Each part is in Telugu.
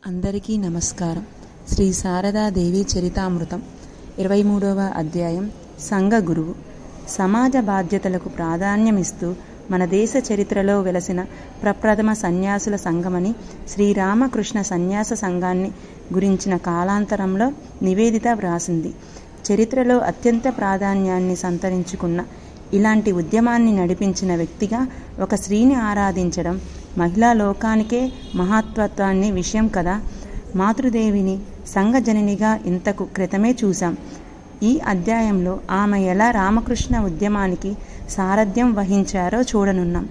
అందరికీ నమస్కారం. శ్రీ శారదాదేవి చరితామృతం 23వ అధ్యాయం. సంఘ గురువు. సమాజ బాధ్యతలకు ప్రాధాన్యమిస్తూ మన దేశ చరిత్రలో వెలసిన ప్రప్రథమ సన్యాసుల సంఘమని శ్రీరామకృష్ణ సన్యాస సంఘాన్ని గురించిన కాలాంతరంలో నివేదిత వ్రాసింది. చరిత్రలో అత్యంత ప్రాధాన్యాన్ని సంతరించుకున్న ఇలాంటి ఉద్యమాన్ని నడిపించిన వ్యక్తిగా ఒక స్త్రీని ఆరాధించడం మహిళా లోకానికే మహత్వత్వాన్ని విషయం కదా. మాతృదేవిని సంఘజననిగా ఇంతకు క్రితమే చూశాం. ఈ అధ్యాయంలో ఆమె ఎలా రామకృష్ణ ఉద్యమానికి సారథ్యం వహించారో చూడనున్నాం.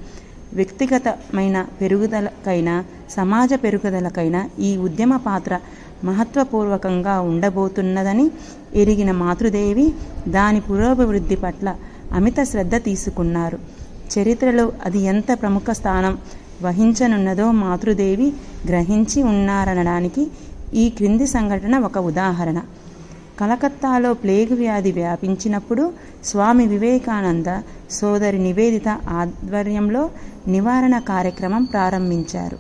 వ్యక్తిగతమైన పెరుగుదలకైనా సమాజ పెరుగుదలకైనా ఈ ఉద్యమ పాత్ర మహత్వపూర్వకంగా ఉండబోతున్నదని ఎరిగిన మాతృదేవి దాని పురోభివృద్ధి పట్ల అమిత శ్రద్ధ తీసుకున్నారు. చరిత్రలో అది ఎంత ప్రముఖ స్థానం వహించనున్నదో మాతృదేవి గ్రహించి ఉన్నారనడానికి ఈ క్రింది సంఘటన ఒక ఉదాహరణ. కలకత్తాలో ప్లేగు వ్యాధి వ్యాపించినప్పుడు స్వామి వివేకానంద సోదరి నివేదిత ఆధ్వర్యంలో నివారణ కార్యక్రమం ప్రారంభించారు.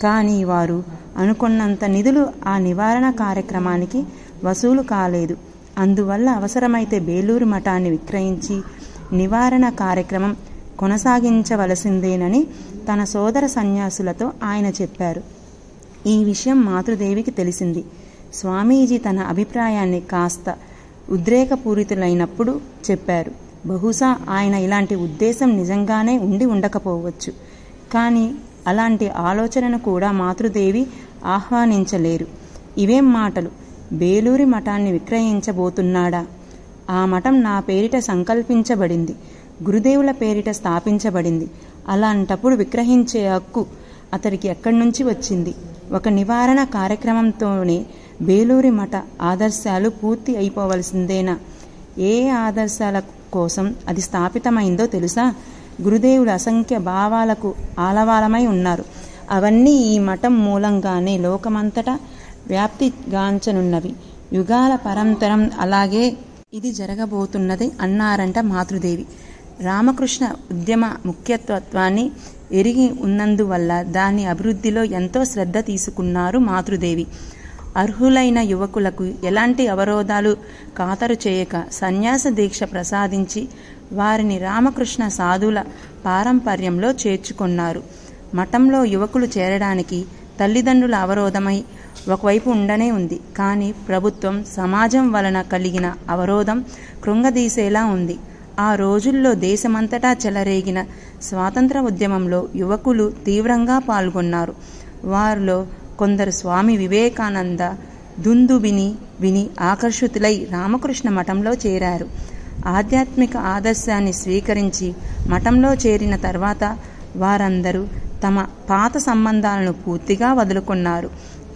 కానీ వారు అనుకున్నంత నిధులు ఆ నివారణ కార్యక్రమానికి వసూలు కాలేదు. అందువల్ల అవసరమైతే బేలూరు మఠాన్ని విక్రయించి నివారణ కార్యక్రమం కొనసాగించవలసిందేనని తన సోదర సన్యాసులతో ఆయన చెప్పారు. ఈ విషయం మాతృదేవికి తెలిసింది. స్వామీజీ తన అభిప్రాయాన్ని కాస్త ఉద్రేకపూరితులైనప్పుడు చెప్పారు. బహుశా ఆయన ఇలాంటి ఉద్దేశం నిజంగానే ఉండి ఉండకపోవచ్చు. కానీ అలాంటి ఆలోచనను కూడా మాతృదేవి ఆహ్వానించలేరు. ఇవేం మాటలు! బేలూరి మఠాన్ని విక్రయించబోతున్నాడా? ఆ మఠం నా పేరిట సంకల్పించబడింది, గురుదేవుల పేరిట స్థాపించబడింది. అలాంటప్పుడు విక్రయించే హక్కు అతడికి ఎక్కడి నుంచి వచ్చింది? ఒక నివారణ కార్యక్రమంతోనే బేలూరి మఠ ఆదర్శాలు పూర్తి అయిపోవలసిందేనా? ఏ ఆదర్శాల కోసం అది స్థాపితమైందో తెలుసా? గురుదేవుల అసంఖ్య భావాలకు ఆలవాలమై ఉన్నారు. అవన్నీ ఈ మఠం మూలంగానే లోకమంతటా వ్యాప్తిగాంచనున్నవి. యుగాల పరంతరం అలాగే ఇది జరగబోతున్నది అన్నారంట మాతృదేవి. రామకృష్ణ ఉద్యమ ముఖ్యత్వాన్ని ఎరిగి ఉన్నందువల్ల దాని అభివృద్ధిలో ఎంతో శ్రద్ధ తీసుకున్నారు మాతృదేవి. అర్హులైన యువకులకు ఎలాంటి అవరోధాలు ఖాతరు చేయక సన్యాస దీక్ష ప్రసాదించి వారిని రామకృష్ణ సాధుల పారంపర్యంలో చేర్చుకున్నారు. మఠంలో యువకులు చేరడానికి తల్లిదండ్రుల అవరోధమై ఒకవైపు ఉండనే ఉంది. కానీ ప్రభుత్వం సమాజం వలన కలిగిన అవరోధం కృంగదీసేలా ఉంది. ఆ రోజుల్లో దేశమంతటా చెలరేగిన స్వాతంత్ర ఉద్యమంలో యువకులు తీవ్రంగా పాల్గొన్నారు. వారిలో కొందరు స్వామి వివేకానంద దుందుబిని విని ఆకర్షితులై రామకృష్ణ మఠంలో చేరారు. ఆధ్యాత్మిక ఆదర్శాన్ని స్వీకరించి మఠంలో చేరిన తర్వాత వారందరూ తమ పాత సంబంధాలను పూర్తిగా వదులుకున్నారు.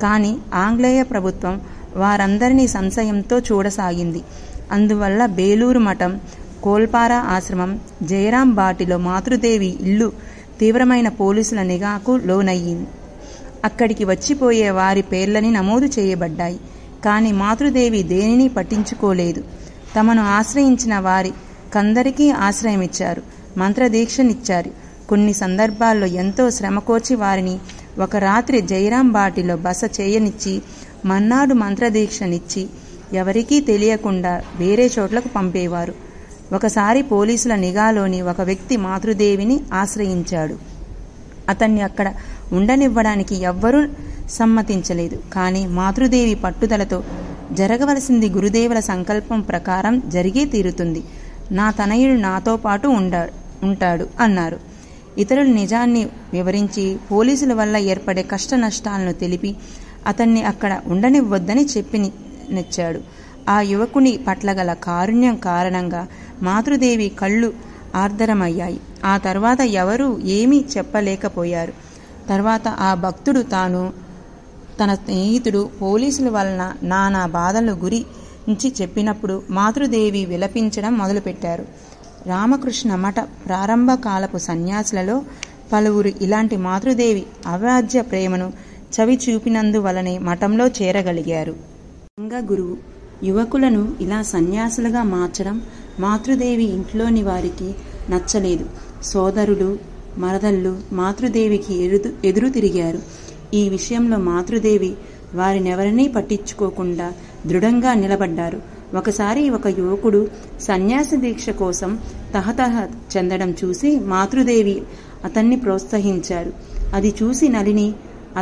కానీ ఆంగ్లేయ ప్రభుత్వం వారందరినీ సంశయంతో చూడసాగింది. అందువల్ల బేలూరు మఠం, కోల్పారా ఆశ్రమం, జయరాం బాటిలో మాతృదేవి ఇల్లు తీవ్రమైన పోలీసుల నిఘాకు లోనయ్యింది. అక్కడికి వచ్చిపోయే వారి పేర్లని నమోదు చేయబడ్డాయి. కానీ మాతృదేవి దేనిని పట్టించుకోలేదు. తమను ఆశ్రయించిన వారి కందరికీ ఆశ్రయమిచ్చారు, మంత్రదీక్షనిచ్చారు. కొన్ని సందర్భాల్లో ఎంతో శ్రమకోర్చి వారిని ఒక రాత్రి జయరాం బాటిలో బస చేయనిచ్చి మన్నాడు మంత్రదీక్షనిచ్చి ఎవరికీ తెలియకుండా వేరే చోట్లకు పంపేవారు. ఒకసారి పోలీసుల నిఘాలోని ఒక వ్యక్తి మాతృదేవిని ఆశ్రయించాడు. అతన్ని అక్కడ ఉండనివ్వడానికి ఎవ్వరూ సమ్మతించలేదు. కానీ మాతృదేవి పట్టుదలతో జరగవలసింది గురుదేవుల సంకల్పం ప్రకారం జరిగే తీరుతుంది, నా తనయుడు నాతో పాటు ఉంటాడు అన్నారు. ఇతరులు నిజాన్ని వివరించి పోలీసుల వల్ల ఏర్పడే కష్ట నష్టాలను తెలిపి అతన్ని అక్కడ ఉండనివ్వొద్దని చెప్పినిచ్చాడు. ఆ యువకుని పట్ల గల కారుణ్యం కారణంగా మాతృదేవి కళ్ళు ఆర్ద్రమయ్యాయి. ఆ తర్వాత ఎవరూ ఏమీ చెప్పలేకపోయారు. తర్వాత ఆ భక్తుడు తాను తన స్నేహితుడు పోలీసుల వలన నానా బాధల గురించి చెప్పినప్పుడు మాతృదేవి విలపించడం మొదలుపెట్టారు. రామకృష్ణ మఠ ప్రారంభ కాలపు సన్యాసులలో పలువురు ఇలాంటి మాతృదేవి అవ్యాజ్య ప్రేమను చవి చూపినందువలనే మఠంలో చేరగలిగారు. సంఘ గురువు. యువకులను ఇలా సన్యాసులుగా మార్చడం మాతృదేవి ఇంట్లోని వారికి నచ్చలేదు. సోదరులు, మరదళ్ళు మాతృదేవికి ఎదురు తిరిగారు. ఈ విషయంలో మాతృదేవి వారినెవరినీ పట్టించుకోకుండా దృఢంగా నిలబడ్డారు. ఒకసారి ఒక యువకుడు సన్యాస దీక్ష కోసం తహతహ చెందడం చూసి మాతృదేవి అతన్ని ప్రోత్సహించారు. అది చూసి నళిని,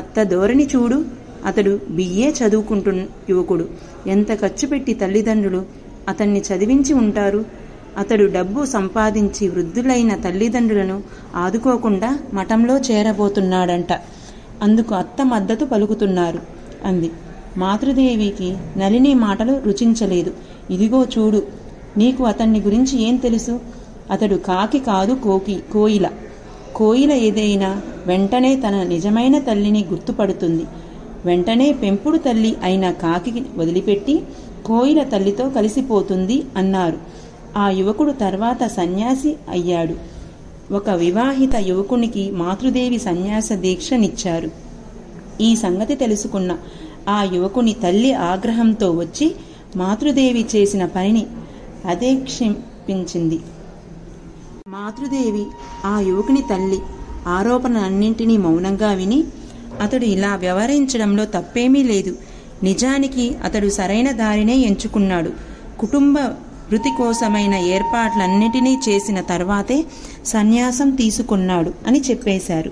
అత్త ధోరణి చూడు, అతడు బిఏ చదువుకుంటున్న యువకుడు, ఎంత ఖర్చు పెట్టి తల్లిదండ్రులు అతన్ని చదివించి ఉంటారు. అతడు డబ్బు సంపాదించి వృద్ధులైన తల్లిదండ్రులను ఆదుకోకుండా మఠంలో చేరబోతున్నాడంట. అందుకు అత్త మద్దతు పలుకుతున్నారు అంది. మాతృదేవికి నళిని మాటలు రుచించలేదు. ఇదిగో చూడు, నీకు అతన్ని గురించి ఏం తెలుసు? అతడు కాకి కాదు, కోయిల. కోయిల ఏదైనా వెంటనే తన నిజమైన తల్లిని గుర్తుపడుతుంది. వెంటనే పెంపుడు తల్లి అయిన కాకి వదిలిపెట్టి కోయిల తల్లితో కలిసిపోతుంది అన్నారు. ఆ యువకుడు తర్వాత సన్యాసి అయ్యాడు. ఒక వివాహిత యువకునికి మాతృదేవి సన్యాస దీక్షనిచ్చారు. ఈ సంగతి తెలుసుకున్న ఆ యువకుని తల్లి ఆగ్రహంతో వచ్చి మాతృదేవి చేసిన పనిని అదేక్షించింది. మాతృదేవి ఆ యువకుని తల్లి ఆరోపణలన్నింటినీ మౌనంగా విని, అతడు ఇలా వ్యవహరించడంలో తప్పేమీ లేదు, నిజానికి అతడు సరైన దారినే ఎంచుకున్నాడు, కుటుంబ వృత్తి కోసమైన ఏర్పాట్లన్నిటినీ చేసిన తర్వాతే సన్యాసం తీసుకున్నాడు అని చెప్పేశారు.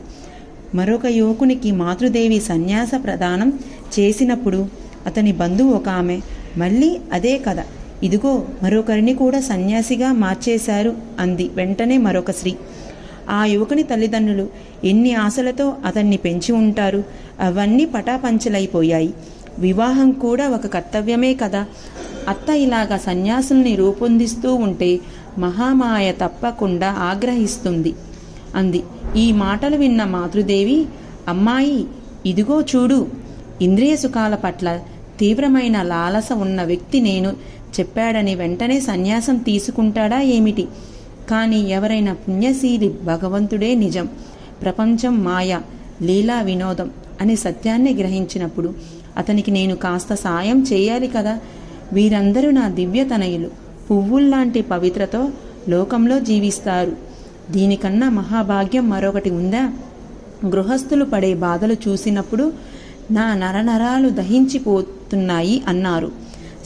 మరొక యువకునికి మాతృదేవి సన్యాస ప్రదానం చేసినప్పుడు అతని బంధువు ఒక ఆమె, మళ్ళీ అదే కథ, ఇదిగో మరొకరిని కూడా సన్యాసిగా మార్చేశారు అంది. వెంటనే మరొక స్త్రీ, ఆ యువకుని తల్లిదండ్రులు ఎన్ని ఆశలతో అతన్ని పెంచి ఉంటారు, అవన్నీ పటాపంచలైపోయాయి. వివాహం కూడా ఒక కర్తవ్యమే కదా. అత్త ఇలాగా సన్యాసుల్ని రూపొందిస్తూ ఉంటే మహామాయ తప్పకుండా ఆగ్రహిస్తుంది అంది. ఈ మాటలు విన్న మాతృదేవి, అమ్మాయి ఇదిగో చూడు, ఇంద్రియ సుఖాల పట్ల తీవ్రమైన లాలస ఉన్న వ్యక్తి నేను చెప్పాడని వెంటనే సన్యాసం తీసుకుంటాడా ఏమిటి? కానీ ఎవరైనా పుణ్యశీలి భగవంతుడే నిజం, ప్రపంచం మాయ, లీలా వినోదం అనే సత్యాన్ని గ్రహించినప్పుడు అతనికి నేను కాస్త సాయం చేయాలి కదా. వీరందరూ నా దివ్యతనయులు, పువ్వుల్లాంటి పవిత్రతో లోకంలో జీవిస్తారు. దీనికన్నా మహాభాగ్యం మరొకటి ఉందా? గృహస్థులు పడే బాధలు చూసినప్పుడు నా నరనరాలు దహించిపోతున్నాయి అన్నారు.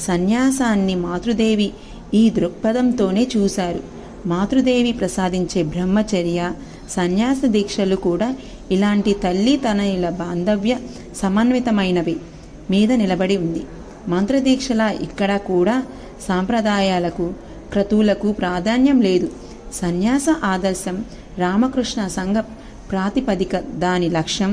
సన్యాసాన్ని మాతృదేవి ఈ దృక్పథంతోనే చూశారు. మాతృదేవి ప్రసాదించే బ్రహ్మచర్య, సన్యాస దీక్షలు కూడా ఇలాంటి తల్లి తనయుల బాంధవ్య సమన్వితమైనవి మీద నిలబడి ఉంది. మంత్రదీక్షల ఇక్కడ కూడా సాంప్రదాయాలకు, క్రతువులకు ప్రాధాన్యం లేదు. సన్యాస ఆదర్శం రామకృష్ణ సంఘ ప్రాతిపదిక, దాని లక్ష్యం,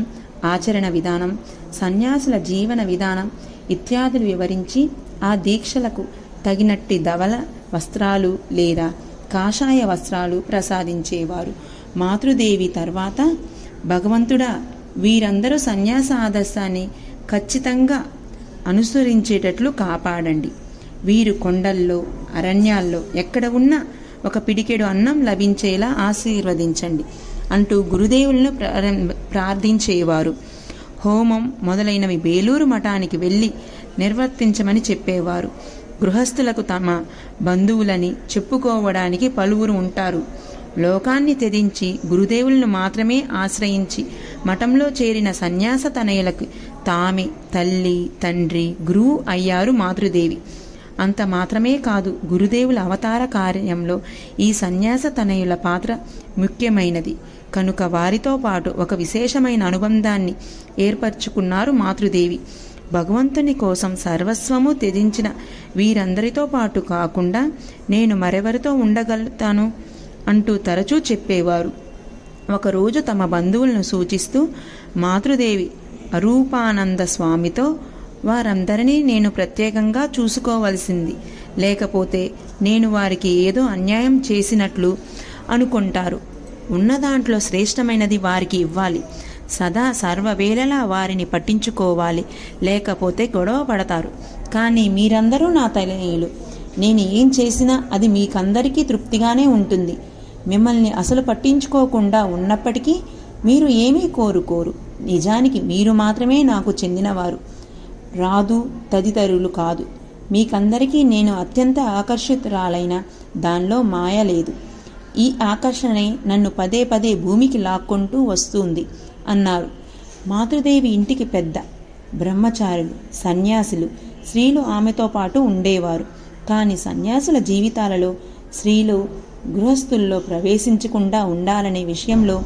ఆచరణ విధానం, సన్యాసుల జీవన విధానం ఇత్యాదులు వివరించి ఆ దీక్షలకు తగినట్టి ధవల వస్త్రాలు లేదా కాషాయ వస్త్రాలు ప్రసాదించేవారు. మాతృదేవి తర్వాత భగవంతుడా, వీరందరూ సన్యాస ఆదర్శాన్ని ఖచ్చితంగా అనుసరించేటట్లు కాపాడండి. వీరు కొండల్లో, అరణ్యాల్లో ఎక్కడ ఉన్నా ఒక పిడికెడు అన్నం లభించేలా ఆశీర్వదించండి అంటూ గురుదేవులను ప్రార్థించేవారు. హోమం మొదలైనవి బేలూరు మఠానికి వెళ్ళి నిర్వర్తించమని చెప్పేవారు. గృహస్థులకు తమ బంధువులని చెప్పుకోవడానికి పలువురు ఉంటారు. లోకాన్ని త్యజించి గురుదేవులను మాత్రమే ఆశ్రయించి మఠంలో చేరిన సన్యాస తనయులకు తామే తల్లి, తండ్రి, గురువు అయ్యారు మాతృదేవి. అంత మాత్రమే కాదు, గురుదేవుల అవతార కార్యంలో ఈ సన్యాస తనయుల పాత్ర ముఖ్యమైనది కనుక వారితో పాటు ఒక విశేషమైన అనుబంధాన్ని ఏర్పరచుకున్నారు మాతృదేవి. భగవంతుని కోసం సర్వస్వము త్యజించిన వీరందరితో పాటు కాకుండా నేను మరెవరితో ఉండగలుగుతాను అంటూ తరచూ చెప్పేవారు. ఒకరోజు తమ బంధువులను సూచిస్తూ మాతృదేవి అరూపానంద స్వామితో, వారందరినీ నేను ప్రత్యేకంగా చూసుకోవలసింది, లేకపోతే నేను వారికి ఏదో అన్యాయం చేసినట్లు అనుకుంటారు. ఉన్న దాంట్లో శ్రేష్టమైనది వారికి ఇవ్వాలి. సదా సర్వవేళలా వారిని పట్టించుకోవాలి, లేకపోతే గొడవ పడతారు. కానీ మీరందరూ నా తనయులు, నేను ఏం చేసినా అది మీకందరికీ తృప్తిగానే ఉంటుంది. మిమ్మల్ని అసలు పట్టించుకోకుండా ఉన్నప్పటికీ మీరు ఏమీ కోరుకోరు. నిజానికి మీరు మాత్రమే నాకు చెందినవారు, రాదు తదితరులు కాదు. మీకందరికీ నేను అత్యంత ఆకర్షితురాలైన దానిలో మాయ లేదు. ఈ ఆకర్షణే నన్ను పదే పదే భూమికి లాక్కుంటూ వస్తుంది అన్నారు. మాతృదేవి ఇంటికి పెద్ద, బ్రహ్మచారులు, సన్యాసులు, స్త్రీలు ఆమెతో పాటు ఉండేవారు. కానీ సన్యాసుల జీవితాలలో స్త్రీలు గృహస్థుల్లో ప్రవేశించకుండా ఉండాలనే విషయంలో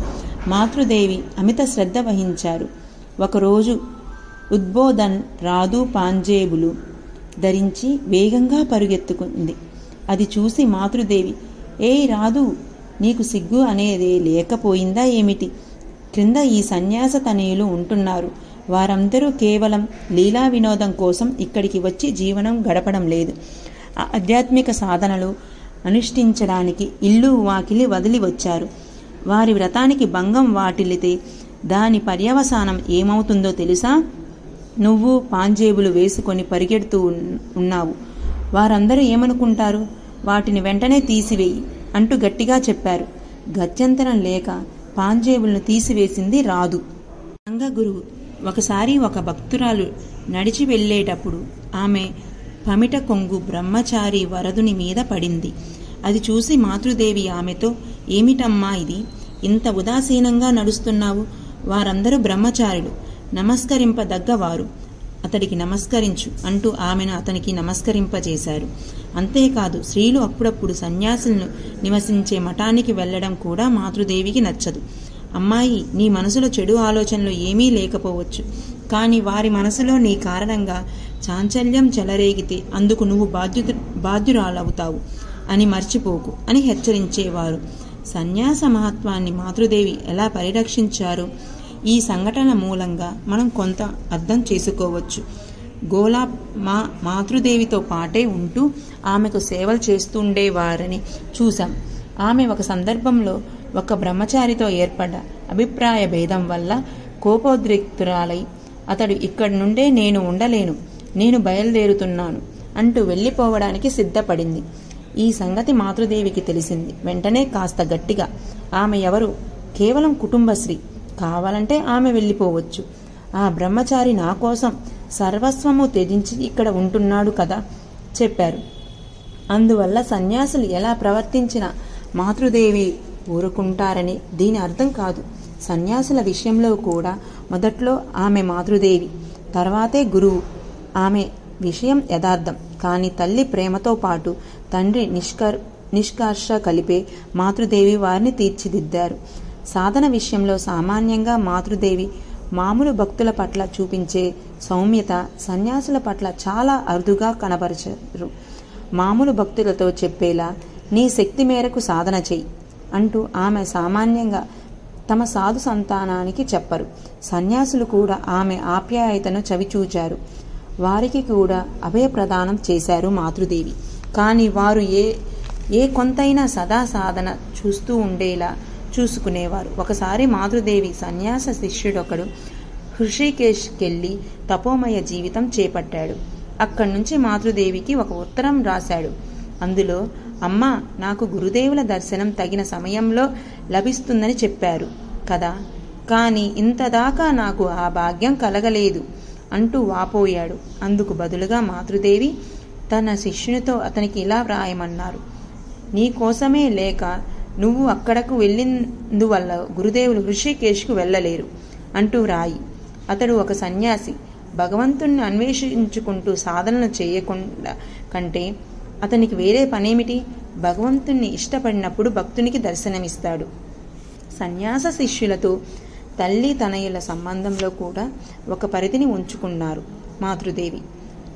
మాతృదేవి అమిత శ్రద్ధ వహించారు. ఒకరోజు ఉద్బోధన్ రాధు పాంజేబులు ధరించి వేగంగా పరుగెత్తుకుంది. అది చూసి మాతృదేవి, ఏయ్ రాధు, నీకు సిగ్గు అనేదే లేకపోయిందా ఏమిటి? క్రింద ఈ సన్యాస తనయులు ఉంటున్నారు. వారందరూ కేవలం లీలా వినోదం కోసం ఇక్కడికి వచ్చి జీవనం గడపడం లేదు. ఆధ్యాత్మిక సాధనలు అనుష్ఠించడానికి ఇల్లు వాకిలి వదిలి వచ్చారు. వారి వ్రతానికి భంగం వాటిల్లితే దాని పర్యవసానం ఏమవుతుందో తెలుసా? నువ్వు పాంజేబులు వేసుకొని పరిగెడుతూ ఉన్నావు. వారందరూ ఏమనుకుంటారు? వాటిని వెంటనే తీసివేయి అంటూ గట్టిగా చెప్పారు. గత్యంతరం లేక పాంజేబులను తీసివేసింది రాధు. సంఘగురువు ఒకసారి ఒక భక్తురాలు నడిచి వెళ్ళేటప్పుడు ఆమె పమిట కొంగు బ్రహ్మచారి వరదుని మీద పడింది. అది చూసి మాతృదేవి ఆమెతో, ఏమిటమ్మా ఇది, ఇంత ఉదాసీనంగా నడుస్తున్నావు? వారందరూ బ్రహ్మచారులు, నమస్కరింపదగ్గవారు. అతడికి నమస్కరించు అంటూ ఆమెను అతనికి నమస్కరింపజేశారు. అంతేకాదు, స్త్రీలు అప్పుడప్పుడు సన్యాసులను నివసించే మఠానికి వెళ్లడం కూడా మాతృదేవికి నచ్చదు. అమ్మాయి, నీ మనసులో చెడు ఆలోచనలు ఏమీ లేకపోవచ్చు, కానీ వారి మనసులో నీ కారణంగా చాంచల్యం చెలరేగితే అందుకు నువ్వు బాధ్యురాలవుతావు అని మర్చిపోకు అని హెచ్చరించేవారు. సన్యాస మహత్వాన్ని మాతృదేవి ఎలా పరిరక్షించారు? ఈ సంఘటన మూలంగా మనం కొంత అర్థం చేసుకోవచ్చు. గోలా మాతృదేవితో పాటే ఉంటూ ఆమెకు సేవలు చేస్తుండేవారని చూశాం. ఆమె ఒక సందర్భంలో ఒక బ్రహ్మచారితో ఏర్పడ్డ అభిప్రాయ భేదం వల్ల కోపోద్రిక్తురాలై, అతడు ఇక్కడి నుండే నేను ఉండలేను, నేను బయలుదేరుతున్నాను అంటూ వెళ్ళిపోవడానికి సిద్ధపడింది. ఈ సంగతి మాతృదేవికి తెలిసింది. వెంటనే కాస్త గట్టిగా, ఆమె ఎవరు? కేవలం కుటుంబశ్రీ, కావాలంటే ఆమె వెళ్ళిపోవచ్చు. ఆ బ్రహ్మచారి నా కోసం సర్వస్వము త్యజించి ఇక్కడ ఉంటున్నాడు కదా చెప్పారు. అందువల్ల సన్యాసులు ఎలా ప్రవర్తించినా మాతృదేవి ఊరుకుంటారని దీని అర్థం కాదు. సన్యాసుల విషయంలో కూడా మొదట్లో ఆమె మాతృదేవి, తర్వాతే గురువు. ఆమె విషయం యథార్థం. కానీ తల్లి ప్రేమతో పాటు తండ్రి నిష్కర్ష కలిపే మాతృదేవి వారిని తీర్చిదిద్దారు. సాధన విషయంలో సామాన్యంగా మాతృదేవి మామూలు భక్తుల పట్ల చూపించే సౌమ్యత సన్యాసుల పట్ల చాలా అరుదుగా కనబరచరు. మామూలు భక్తులతో చెప్పేలా, నీ శక్తి మేరకు సాధన చెయ్యి అంటూ ఆమె సామాన్యంగా తమ సాధు సంతానానికి చెప్పరు. సన్యాసులు కూడా ఆమె ఆప్యాయతను చవిచూచారు. వారికి కూడా అభయప్రదానం చేశారు మాతృదేవి. కానీ వారు ఏ కొంతైనా సదా సాధన చూస్తూ ఉండేలా చూసుకునేవారు. ఒకసారి మాతృదేవి సన్యాస శిష్యుడొకడు హృషికేశ్కెళ్ళి తపోమయ జీవితం చేపట్టాడు. అక్కడి నుంచి మాతృదేవికి ఒక ఉత్తరం రాశాడు. అందులో, అమ్మా, నాకు గురుదేవుల దర్శనం తగిన సమయంలో లభిస్తుందని చెప్పారు కదా, కానీ ఇంతదాకా నాకు ఆ భాగ్యం కలగలేదు అంటూ వాపోయాడు. అందుకు బదులుగా మాతృదేవి తన శిష్యునితో అతనికి ఇలా వ్రాయమన్నారు. నీ కోసమే లేక నువ్వు అక్కడకు వెళ్ళిందువల్ల గురుదేవులు హృషికేశ్కు వెళ్ళలేరు అంటూ రాయి. అతడు ఒక సన్యాసి. భగవంతుణ్ణి అన్వేషించుకుంటూ సాధనలు చేయకుండా కంటే అతనికి వేరే పనేమిటి? భగవంతుణ్ణి ఇష్టపడినప్పుడు భక్తునికి దర్శనమిస్తాడు. సన్యాస శిష్యులతో తల్లి తనయుల సంబంధంలో కూడా ఒక పరిధిని ఉంచుకున్నారు మాతృదేవి.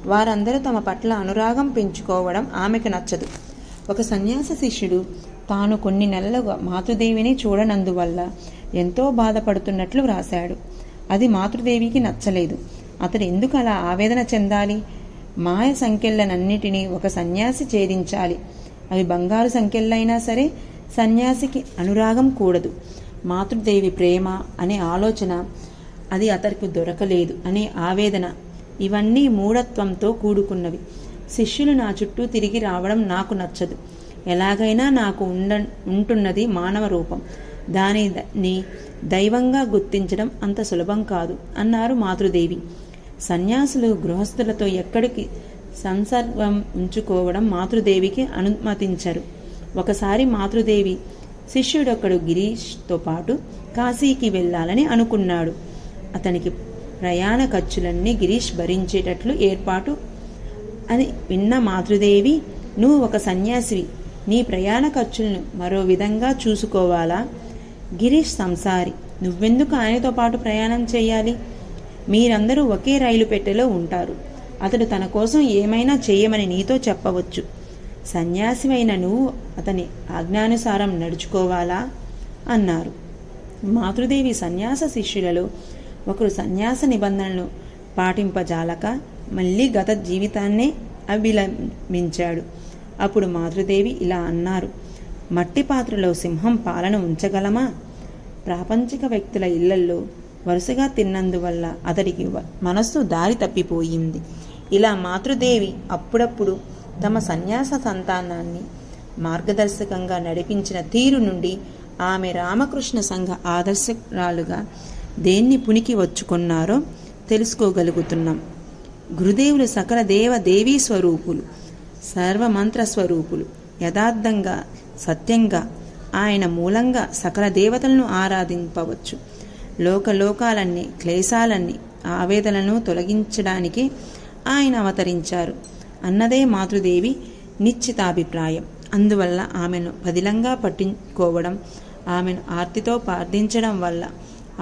వారందరూ తమ పట్ల అనురాగం పెంచుకోవడం ఆమెకు నచ్చదు. ఒక సన్యాస శిష్యుడు తాను కొన్ని నెలలుగా మాతృదేవిని చూడనందువల్ల ఎంతో బాధపడుతున్నట్లు వ్రాశాడు. అది మాతృదేవికి నచ్చలేదు. అతడు ఎందుకు అలా ఆవేదన చెందాలి? మాయ సంఖ్యలనన్నిటినీ ఒక సన్యాసి ఛేదించాలి. అవి బంగారు సంఖ్యలైనా సరే సన్యాసికి అనురాగం కూడదు. మాతృదేవి ప్రేమ అనే ఆలోచన, అది అతనికి దొరకలేదు అనే ఆవేదన, ఇవన్నీ మూఢత్వంతో కూడుకున్నవి. శిష్యులు నా చుట్టూ తిరిగి రావడం నాకు నచ్చదు. ఎలాగైనా నాకు ఉంటున్నది మానవ రూపం. దానిని దైవంగా గుర్తించడం అంత సులభం కాదు అన్నారు మాతృదేవి. సన్యాసులు గృహస్థులతో ఎక్కడికి సంసర్గం ఉంచుకోవడం మాతృదేవికి అనుమతించరు. ఒకసారి మాతృదేవి శిష్యుడొక్కడు గిరీష్తో పాటు కాశీకి వెళ్ళాలని అనుకున్నాడు. అతనికి ప్రయాణ ఖర్చులన్నీ గిరీష్ భరించేటట్లు ఏర్పాటు అని విన్న మాతృదేవి, నువ్వు ఒక సన్యాసివి, నీ ప్రయాణ ఖర్చులను మరో విధంగా చూసుకోవాలా? గిరీష్ సంసారి, నువ్వెందుకు ఆయనతో పాటు ప్రయాణం చేయాలి? మీరందరూ ఒకే రైలు పెట్టెలో ఉంటారు. అతడు తన కోసం ఏమైనా చేయమని నీతో చెప్పవచ్చు. సన్యాసివైన నువ్వు అతని ఆజ్ఞానుసారం నడుచుకోవాలా అన్నారు. మాతృదేవి సన్యాస శిష్యులలో ఒకరు సన్యాస నిబంధనలను పాటింపజాలక మళ్ళీ గత జీవితాన్నే అభిలంబించాడు. అప్పుడు మాతృదేవి ఇలా అన్నారు, మట్టి పాత్రలో సింహం పాలను ఉంచగలమా? ప్రాపంచిక వ్యక్తుల ఇళ్లల్లో వరుసగా తిన్నందువల్ల అతడికి మనస్సు దారి తప్పిపోయింది. ఇలా మాతృదేవి అప్పుడప్పుడు తమ సన్యాస సంతానాన్ని మార్గదర్శకంగా నడిపించిన తీరు నుండి ఆమె రామకృష్ణ సంఘ ఆదర్శరాలుగా దేన్ని పునికి వచ్చుకున్నారో తెలుసుకోగలుగుతున్నాం. గురుదేవులు సకల దేవీ స్వరూపులు, సర్వమంత్ర స్వరూపులు. యథార్థంగా సత్యంగా ఆయన మూలంగా సకల దేవతలను ఆరాధింపవచ్చు. లోకాలన్నీ క్లేశాలన్నీ ఆవేదనను తొలగించడానికి ఆయన అవతరించారు అన్నదే మాతృదేవి నిశ్చితాభిప్రాయం. అందువల్ల ఆమెను పదిలంగా పట్టించుకోవడం, ఆమెను ఆర్తితో ప్రార్థించడం వల్ల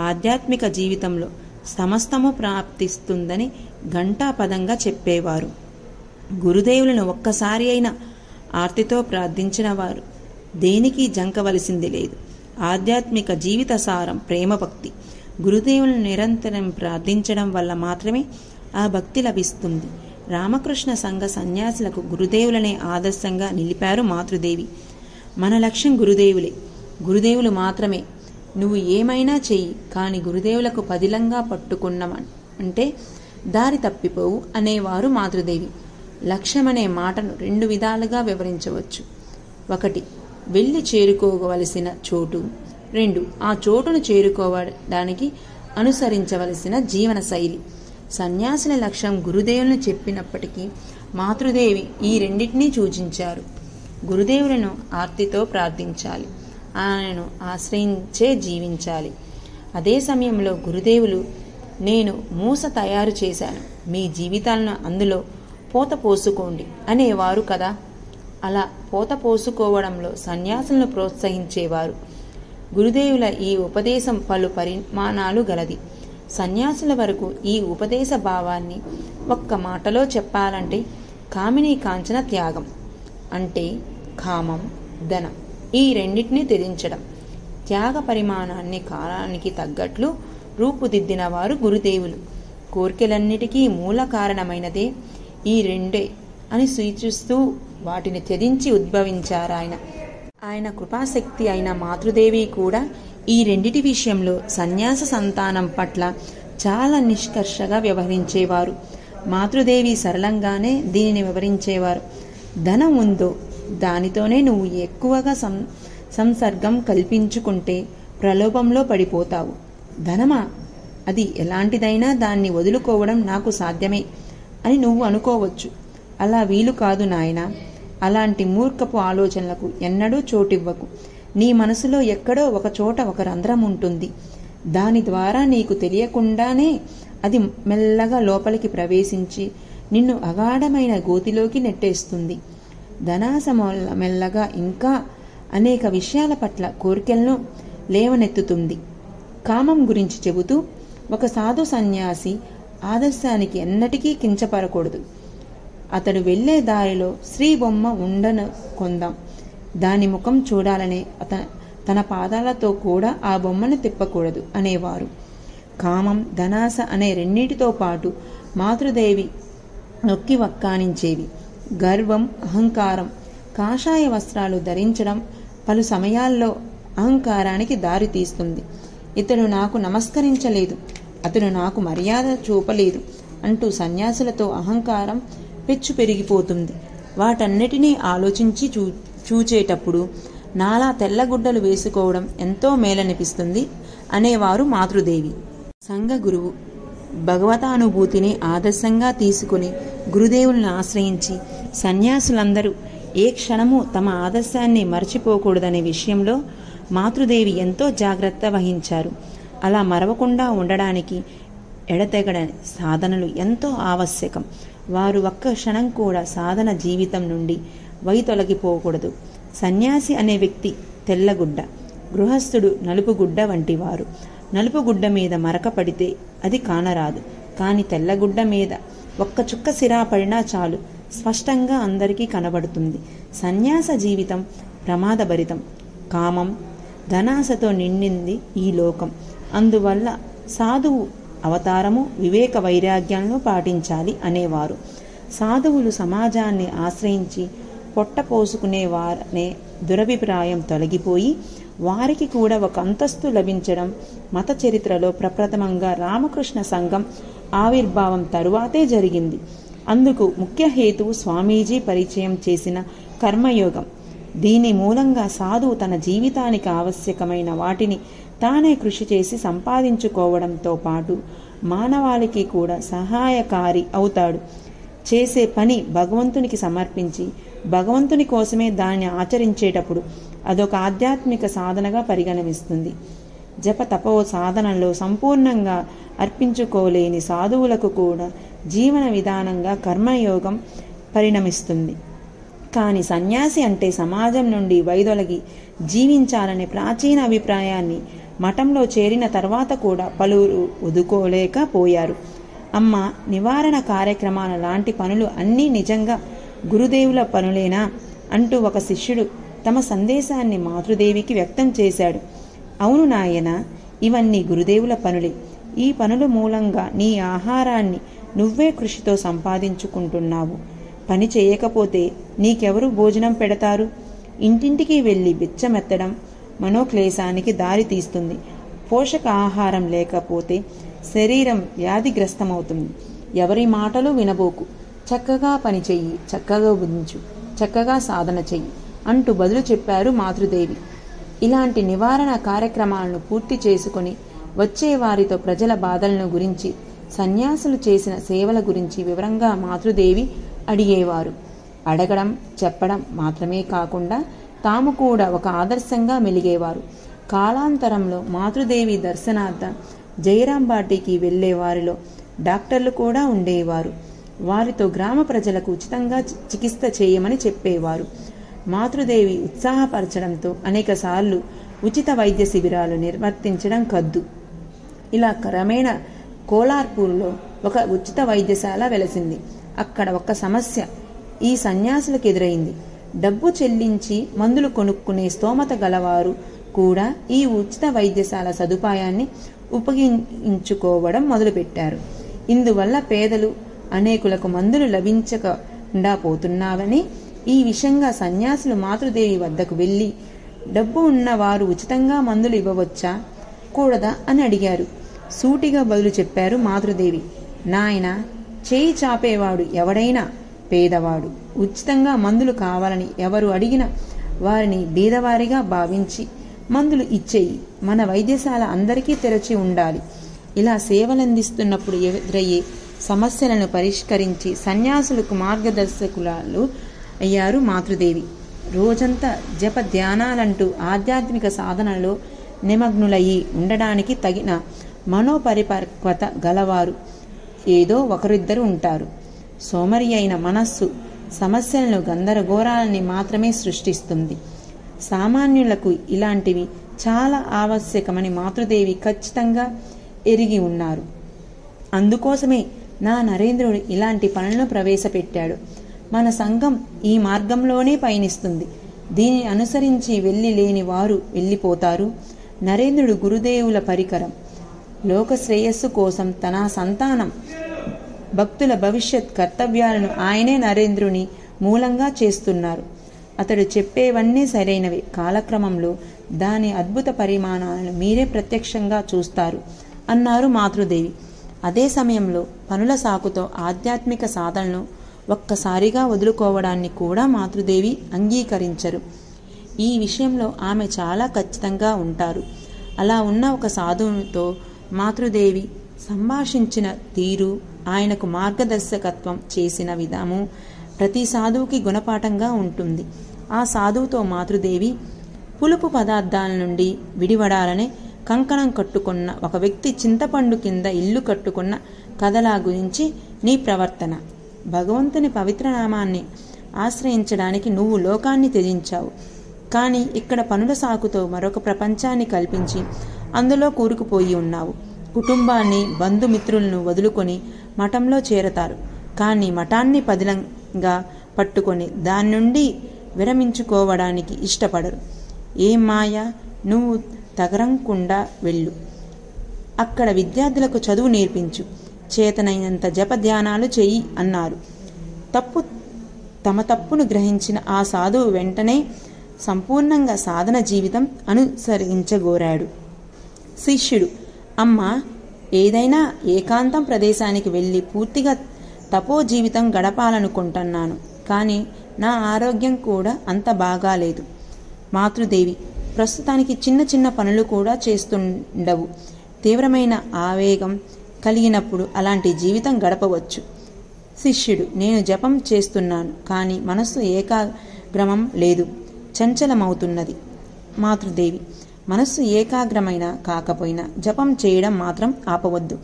ఆధ్యాత్మిక జీవితంలో సమస్తము ప్రాప్తిస్తుందని ఘంటాపదంగా చెప్పేవారు. గురుదేవులను ఒక్కసారి అయినా ఆర్తితో ప్రార్థించిన వారు దేనికి జంకవలసింది లేదు. ఆధ్యాత్మిక జీవిత సారం ప్రేమభక్తి. గురుదేవులను నిరంతరం ప్రార్థించడం వల్ల మాత్రమే ఆ భక్తి లభిస్తుంది. రామకృష్ణ సంఘ సన్యాసులకు గురుదేవులనే ఆదర్శంగా నిలిపారు మాతృదేవి. మన లక్ష్యం గురుదేవులే, గురుదేవులు మాత్రమే. నువ్వు ఏమైనా చెయ్యి, కానీ గురుదేవులకు పదిలంగా పట్టుకున్నామంటే దారి తప్పిపోవు అనేవారు మాతృదేవి. లక్ష్యమనే మాటను 2 విధాలుగా వివరించవచ్చు. 1, వెళ్ళి చేరుకోవలసిన చోటు. 2, ఆ చోటును చేరుకోవడానికి అనుసరించవలసిన జీవన శైలి. సన్యాసుల లక్ష్యం గురుదేవులను చెప్పినప్పటికీ మాతృదేవి ఈ రెండింటినీ సూచించారు. గురుదేవులను ఆర్తితో ప్రార్థించాలి, ఆయనను ఆశ్రయించే జీవించాలి. అదే సమయంలో గురుదేవులు, నేను మూస తయారు చేశాను, మీ జీవితాలను అందులో పోత పోసుకోండి అనేవారు కదా. అలా పోత పోసుకోవడంలో సన్యాసులను ప్రోత్సహించేవారు. గురుదేవుల ఈ ఉపదేశం పలు పరిమాణాలు గలది. సన్యాసుల వరకు ఈ ఉపదేశ భావాన్ని ఒక్క మాటలో చెప్పాలంటే కామినీ కాంచన త్యాగం, అంటే కామం, ధనం ఈ రెండింటినీ త్యజించడం. త్యాగ పరిమాణాన్ని కాలానికి తగ్గట్లు రూపుదిద్దిన వారు గురుదేవులు. కోర్కెలన్నిటికీ మూల కారణమైనదే ఈ రెండే అని సూచిస్తూ వాటిని త్యజించి ఉద్భవించారాయన. ఆయన కృపాశక్తి అయిన మాతృదేవి కూడా ఈ రెండిటి విషయంలో సన్యాస సంతానం పట్ల చాలా నిష్కర్షగా వ్యవహరించేవారు. మాతృదేవి సరళంగానే దీనిని వివరించేవారు. ధనం ఉందో దానితోనే నువ్వు ఎక్కువగా సంసర్గం కల్పించుకుంటే ప్రలోభంలో పడిపోతావు. ధనమా, అది ఎలాంటిదైనా దాన్ని వదులుకోవడం నాకు సాధ్యమే అని నువ్వు అనుకోవచ్చు. అలా వీలు కాదు నాయనా. అలాంటి మూర్ఖపు ఆలోచనలకు ఎన్నడూ చోటివ్వకు. నీ మనసులో ఎక్కడో ఒక చోట ఒక రంధ్రం ఉంటుంది. దాని ద్వారా నీకు తెలియకుండానే అది మెల్లగా లోపలికి ప్రవేశించి నిన్ను అగాఢమైన గోతిలోకి నెట్టేస్తుంది. ధనాశ మెల్లగా ఇంకా అనేక విషయాల పట్ల కోరికలను లేవనెత్తుతుంది. కామం గురించి చెబుతూ ఒక సాధు సన్యాసి ఆదర్శానికి ఎన్నటికీ కించపరకూడదు. అతడు వెళ్లే దారిలో శ్రీ బొమ్మ ఉండను కొందాం, దాని ముఖం చూడాలనే తన పాదాలతో కూడా ఆ బొమ్మను తిప్పకూడదు అనేవారు. కామం, ధనాశ అనే రెండింటితో పాటు మాతృదేవి నొక్కి వక్కానించేవి గర్వం, అహంకారం. కాషాయ వస్త్రాలు ధరించడం పలు సమయాల్లో అహంకారానికి దారి తీస్తుంది. ఇతడు నాకు నమస్కరించలేదు, అతడు నాకు మర్యాద చూపలేదు అంటూ సన్యాసులతో అహంకారం పెచ్చు పెరిగిపోతుంది. వాటన్నిటినీ ఆలోచించి చూచేటప్పుడు నాలా తెల్లగుడ్డలు వేసుకోవడం ఎంతో మేలనిపిస్తుంది అనేవారు మాతృదేవి. సంఘ గురువు భగవతానుభూతిని ఆదర్శంగా తీసుకుని గురుదేవులను ఆశ్రయించి సన్యాసులందరూ ఏ క్షణము తమ ఆదర్శాన్ని మరచిపోకూడదనే విషయంలో మాతృదేవి ఎంతో జాగ్రత్త వహించారు. అలా మరవకుండా ఉండడానికి ఎడతెగడని సాధనలు ఎంతో ఆవశ్యకం. వారు ఒక్క క్షణం కూడా సాధన జీవితం నుండి వైతొలగిపోకూడదు. సన్యాసి అనే వ్యక్తి తెల్లగుడ్డ, గృహస్థుడు నలుపుగుడ్డ వంటివారు. నలుపుగుడ్డ మీద మరక పడితే అది కానరాదు, కానీ తెల్లగుడ్డ మీద ఒక్క చుక్క సిరా పడినా చాలు, స్పష్టంగా అందరికీ కనబడుతుంది. సన్యాస జీవితం ప్రమాదభరితం. కామం, ధనాశతో నిండింది ఈ లోకం. అందువల్ల సాధువు అవతారము వివేక వైరాగ్యాలను పాటించాలి అనేవారు. సాధువులు సమాజాన్ని ఆశ్రయించి పొట్ట పోసుకునేవారనే దురభిప్రాయం తొలగిపోయి వారికి కూడా ఒక అంతస్తు లభించడం మత చరిత్రలో ప్రప్రథమంగా రామకృష్ణ సంఘం ఆవిర్భావం తరువాతే జరిగింది. అందుకు ముఖ్య హేతువు స్వామీజీ పరిచయం చేసిన కర్మయోగం. దీని మూలంగా సాధువు తన జీవితానికి ఆవశ్యకమైన వాటిని తానే కృషి చేసి సంపాదించుకోవడంతో పాటు మానవాళికి కూడా సహాయకారి అవుతాడు. చేసే పని భగవంతునికి సమర్పించి భగవంతుని కోసమే దాన్ని ఆచరించేటప్పుడు అదొక ఆధ్యాత్మిక సాధనగా పరిగణిస్తుంది. జప తపో సాధనలో సంపూర్ణంగా అర్పించుకోలేని సాధువులకు కూడా జీవన విధానంగా కర్మయోగం పరిణమిస్తుంది. కానీ సన్యాసి అంటే సమాజం నుండి వైదొలగి జీవించాలనే ప్రాచీన అభిప్రాయాన్ని మఠంలో చేరిన తర్వాత కూడా పలువురు వదుకోలేకపోయారు. అమ్మ, నివారణ కార్యక్రమాల లాంటి పనులు అన్నీ నిజంగా గురుదేవుల పనులేనా అంటూ ఒక శిష్యుడు తమ సందేశాన్ని మాతృదేవికి వ్యక్తం చేశాడు. అవును నాయన, ఇవన్నీ గురుదేవుల పనులే. ఈ పనుల మూలంగా నీ ఆహారాన్ని నువ్వే కృషితో సంపాదించుకుంటున్నావు. పని చేయకపోతే నీకెవరు భోజనం పెడతారు? ఇంటింటికి వెళ్ళి బిచ్చమెత్తడం మనోక్లేశానికి దారి తీస్తుంది. పోషక ఆహారం లేకపోతే శరీరం వ్యాధిగ్రస్తమవుతుంది. ఎవరి మాటలు వినబోకు, చక్కగా పని చెయ్యి, చక్కగా బుధించు, చక్కగా సాధన చెయ్యి అంటూ బదులు చెప్పారు మాతృదేవి. ఇలాంటి నివారణ కార్యక్రమాలను పూర్తి చేసుకుని వచ్చే వారితో ప్రజల బాధలను గురించి, సన్యాసులు చేసిన సేవల గురించి వివరంగా మాతృదేవి అడిగేవారు. అడగడం, చెప్పడం మాత్రమే కాకుండా తాము కూడా ఒక ఆదర్శంగా మెలిగేవారు. కాలాంతరంలో మాతృదేవి దర్శనార్థం జయరాంబాటికి వెళ్లే వారిలో డాక్టర్లు కూడా ఉండేవారు. వారితో గ్రామ ప్రజలకు ఉచితంగా చికిత్స చేయమని చెప్పేవారు. మాతృదేవి ఉత్సాహపరచడంతో అనేకసార్లు ఉచిత వైద్య శిబిరాలు నిర్వర్తించడం కద్దు. ఇలా క్రమేణా కోలార్పూర్లో ఒక ఉచిత వైద్యశాల వెలసింది. అక్కడ ఒక సమస్య ఈ సన్యాసులకు ఎదురైంది. డబ్బు చెల్లించి మందులు కొనుక్కునే స్తోమత గలవారు కూడా ఈ ఉచిత వైద్యశాల సదుపాయాన్ని ఉపయోగించుకోవడం మొదలుపెట్టారు. ఇందువల్ల పేదలు అనేకులకు మందులు లభించకుండా పోతున్నావని ఈ విషయంగా సన్యాసులు మాతృదేవి వద్దకు వెళ్లి డబ్బు ఉన్నవారు ఉచితంగా మందులు ఇవ్వవచ్చా, కూడదా అని అడిగారు. సూటిగా బదులు చెప్పారు మాతృదేవి. నాయన, చేయి చాపేవాడు ఎవడైనా పేదవాడు. ఉచితంగా మందులు కావాలని ఎవరు అడిగినా వారిని బీదవారిగా భావించి మందులు ఇచ్చేయి. మన వైద్యశాల అందరికీ తెరచి ఉండాలి. ఇలా సేవలందిస్తున్నప్పుడు ఎదురయ్యే సమస్యలను పరిష్కరించి సన్యాసులకు మార్గదర్శకులు అయ్యారు మాతృదేవి. రోజంతా జప ధ్యానాలంటూ ఆధ్యాత్మిక సాధనలో నిమగ్నులయ్యి ఉండడానికి తగిన మనోపరిపక్వత గలవారు ఏదో ఒకరిద్దరు ఉంటారు. సోమరి అయిన మనస్సు సమస్యలను, గందరగోళాలని మాత్రమే సృష్టిస్తుంది. సామాన్యులకు ఇలాంటివి చాలా ఆవశ్యకమని మాతృదేవి ఖచ్చితంగా ఎరిగి ఉన్నారు. అందుకోసమే నా నరేంద్రుడు ఇలాంటి పనులను ప్రవేశపెట్టాడు. మన సంఘం ఈ మార్గంలోనే పయనిస్తుంది. దీనిని అనుసరించి వెళ్ళి లేని వారు వెళ్ళిపోతారు. నరేంద్రుడు గురుదేవుల పరికరం. లోక శ్రేయస్సు కోసం తన సంతానం, భక్తుల భవిష్యత్ కర్తవ్యాలను ఆయనే నరేంద్రుని మూలంగా చేస్తున్నారు. అతడు చెప్పేవన్నీ సరైనవి. కాలక్రమంలో దాని అద్భుత పరిమాణాలను మీరే ప్రత్యక్షంగా చూస్తారు అన్నారు మాతృదేవి. అదే సమయంలో పనుల సాకుతో ఆధ్యాత్మిక సాధనను ఒక్కసారిగా వదులుకోవడాన్ని కూడా మాతృదేవి అంగీకరించరు. ఈ విషయంలో ఆమె చాలా ఖచ్చితంగా ఉంటారు. అలా ఉన్న ఒక సాధువుతో మాతృదేవి సంభాషించిన తీరు, ఆయనకు మార్గదర్శకత్వం చేసిన విధము ప్రతి సాధువుకి గుణపాఠంగా ఉంటుంది. ఆ సాధువుతో మాతృదేవి పులుపు పదార్థాల నుండి విడివడాలనే కంకణం కట్టుకున్న ఒక వ్యక్తి చింతపండు కింద ఇల్లు కట్టుకున్న కథలా గురించి నీ ప్రవర్తన. భగవంతుని పవిత్ర నామాన్ని ఆశ్రయించడానికి నువ్వు లోకాన్ని త్యజించావు. కానీ ఇక్కడ పనుల సాకుతో మరొక ప్రపంచాన్ని కల్పించి అందులో కూరుకుపోయి ఉన్నావు. కుటుంబాన్ని, బంధుమిత్రులను వదులుకొని మఠంలో చేరతారు. కానీ మఠాన్ని పదిలంగా పట్టుకొని దాని నుండి విరమించుకోవడానికి ఇష్టపడరు. ఏం మాయ, నువ్వు తగరంకుండా వెళ్ళు. అక్కడ విద్యార్థులకు చదువు నేర్పించు, చేతనైనంత జపధ్యానాలు చెయ్యి అన్నారు. తమ తప్పును గ్రహించిన ఆ సాధువు వెంటనే సంపూర్ణంగా సాధన జీవితం అనుసరించగోరాడు. శిష్యుడు, అమ్మా, ఏదైనా ఏకాంతం ప్రదేశానికి వెళ్ళి పూర్తిగా తపో జీవితం గడపాలనుకుంటున్నాను. కానీ నా ఆరోగ్యం కూడా అంత బాగాలేదు. మాతృదేవి, ప్రస్తుతానికి చిన్న చిన్న పనులు కూడా చేస్తుండవు. తీవ్రమైన ఆవేగం కలిగినప్పుడు అలాంటి జీవితం గడపవచ్చు. శిష్యుడు, నేను జపం చేస్తున్నాను, కానీ మనస్సు ఏకాగ్రమం లేదు, చంచలమవుతున్నది. మాతృదేవి, మనస్సు ఏకాగ్రమైన కాకపోయినా జపం చేయడం మాత్రం ఆపవద్దు.